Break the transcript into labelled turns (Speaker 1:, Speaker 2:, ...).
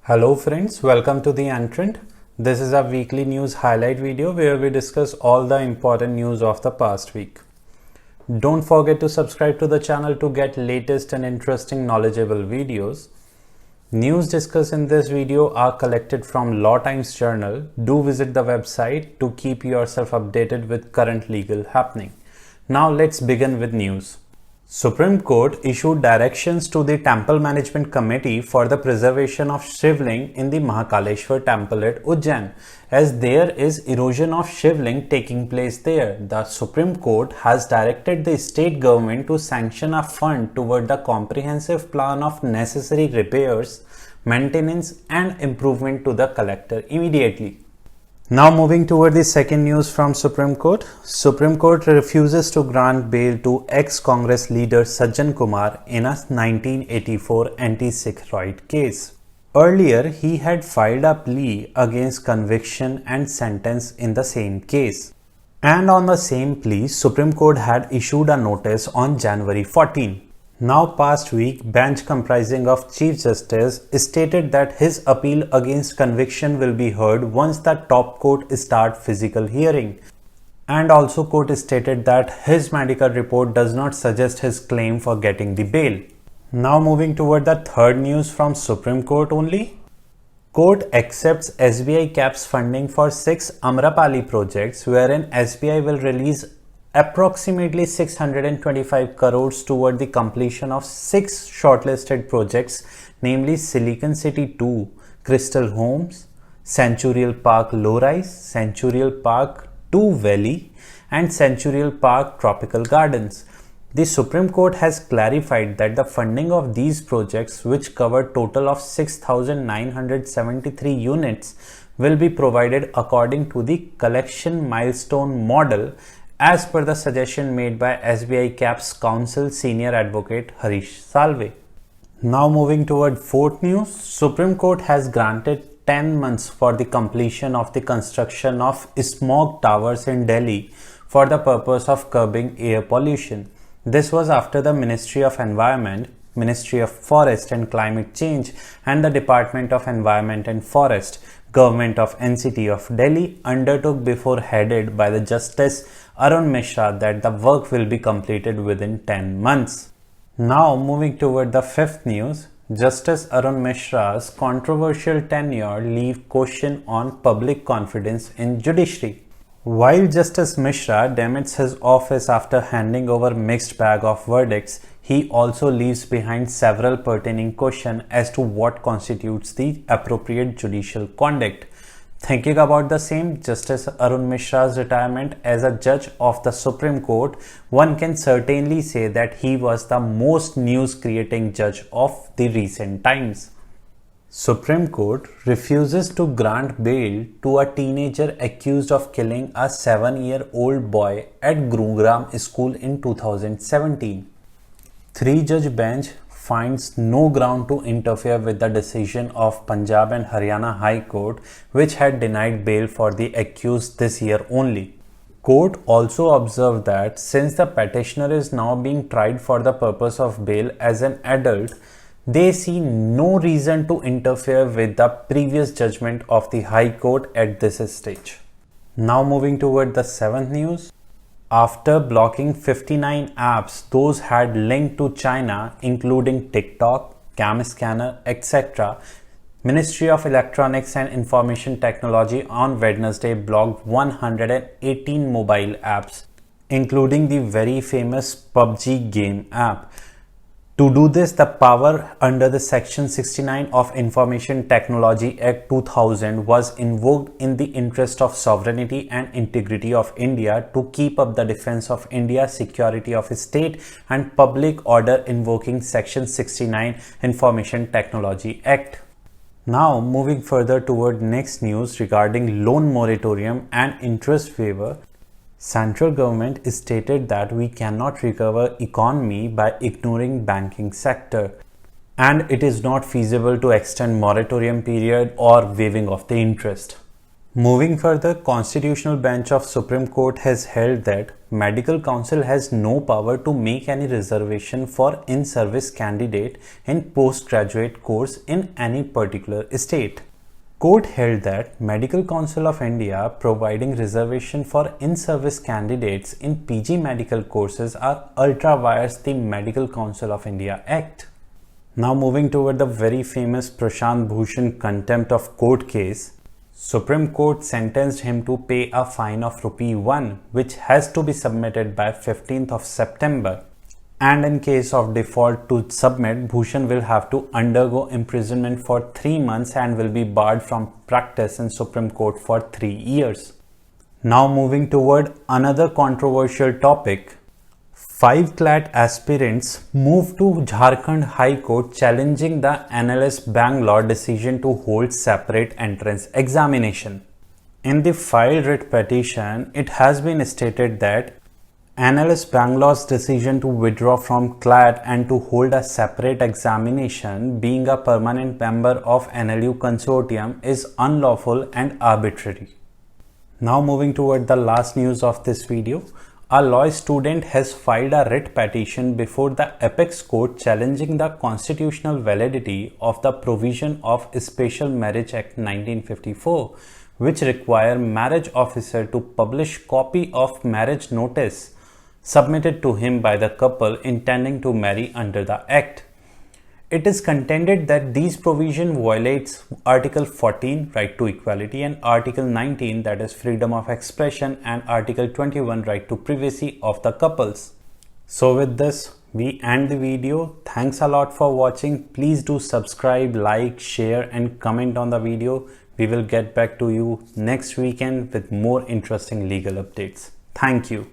Speaker 1: Hello friends, welcome to the Entrant. This is a weekly news highlight video where we discuss all the important news of the past week. Don't forget to subscribe to the channel to get latest and interesting knowledgeable videos. News discussed in this video are collected from Law Times Journal. Do visit the website to keep yourself updated with current legal happening. Now let's begin with news. Supreme Court issued directions to the Temple Management Committee for the preservation of Shivalinga in the Mahakaleshwar temple at Ujjain, as there is erosion of Shivalinga taking place there. The Supreme Court has directed the state government to sanction a fund toward the comprehensive plan of necessary repairs, maintenance and improvement to the collector immediately. Now moving toward the second news from Supreme Court. Supreme Court refuses to grant bail to ex-Congress leader Sajjan Kumar in a 1984 Anti-Sikh Riot case. Earlier, he had filed a plea against conviction and sentence in the same case. And on the same plea, Supreme Court had issued a notice on January 14. Now past week, bench comprising of Chief Justice stated that his appeal against conviction will be heard once the top court start physical hearing. And also court stated that his medical report does not suggest his claim for getting the bail. Now moving toward the third news from Supreme Court only. Court accepts SBI caps funding for 6 Amrapali projects wherein SBI will release approximately 625 crores toward the completion of 6 shortlisted projects, namely Silicon City 2, Crystal Homes, Centurial Park Low Rise, Centurial Park 2 Valley and Centurial Park Tropical Gardens. The Supreme Court has clarified that the funding of these projects, which cover total of 6,973 units, will be provided according to the collection milestone model as per the suggestion made by SBI Caps Counsel Senior Advocate Harish Salve. Now moving toward fourth news, Supreme Court has granted 10 months for the completion of the construction of SMOG towers in Delhi for the purpose of curbing air pollution. This was after the Ministry of Environment, Ministry of Forest and Climate Change and the Department of Environment and Forest, Government of NCT of Delhi undertook before headed by the Justice Arun Mishra that the work will be completed within 10 months. Now moving toward the fifth news, Justice Arun Mishra's controversial tenure leave question on public confidence in judiciary. While Justice Mishra demits his office after handing over mixed bag of verdicts, he also leaves behind several pertaining questions as to what constitutes the appropriate judicial conduct. Thinking about the same, Justice Arun Mishra's retirement as a judge of the Supreme Court, one can certainly say that he was the most news-creating judge of the recent times. Supreme Court refuses to grant bail to a teenager accused of killing a 7-year-old boy at Gurugram School in 2017. Three-judge bench finds no ground to interfere with the decision of Punjab and Haryana High Court, which had denied bail for the accused this year only. Court also observed that since the petitioner is now being tried for the purpose of bail as an adult, they see no reason to interfere with the previous judgment of the High Court at this stage. Now moving toward the seventh news. After blocking 59 apps those had linked to China including TikTok, Cam Scanner, etc., Ministry of Electronics and Information Technology on Wednesday blocked 118 mobile apps, including the very famous PUBG game app. To do this, the power under the Section 69 of Information Technology Act 2000 was invoked in the interest of sovereignty and integrity of India to keep up the defense of India, security of state and public order invoking Section 69 Information Technology Act. Now moving further toward next news regarding loan moratorium and interest waiver. Central government stated that we cannot recover economy by ignoring banking sector and it is not feasible to extend moratorium period or waiving of the interest. Moving further, Constitutional Bench of Supreme Court has held that Medical Council has no power to make any reservation for in-service candidate in postgraduate course in any particular state. Court held that Medical Council of India providing reservation for in-service candidates in PG medical courses are ultra vires the Medical Council of India Act. Now moving toward the very famous Prashant Bhushan contempt of court case, Supreme Court sentenced him to pay a fine of ₹1 which has to be submitted by 15th of September, and in case of default to submit, Bhushan will have to undergo imprisonment for 3 months and will be barred from practice in Supreme Court for 3 years. Now moving toward another controversial topic, 5 CLAT aspirants moved to Jharkhand High Court challenging the NLS Bangalore decision to hold separate entrance examination. In the filed writ petition, it has been stated that NLS Bangalore's decision to withdraw from CLAT and to hold a separate examination, being a permanent member of NLU consortium, is unlawful and arbitrary. Now moving toward the last news of this video. A law student has filed a writ petition before the Apex Court challenging the constitutional validity of the provision of Special Marriage Act 1954, which require marriage officer to publish copy of marriage notice submitted to him by the couple intending to marry under the Act. It is contended that these provision violates Article 14, right to equality, and Article 19, that is freedom of expression, and Article 21, right to privacy of the couples. So with this, we end the video. Thanks a lot for watching. Please do subscribe, like, share, and comment on the video. We will get back to you next weekend with more interesting legal updates. Thank you.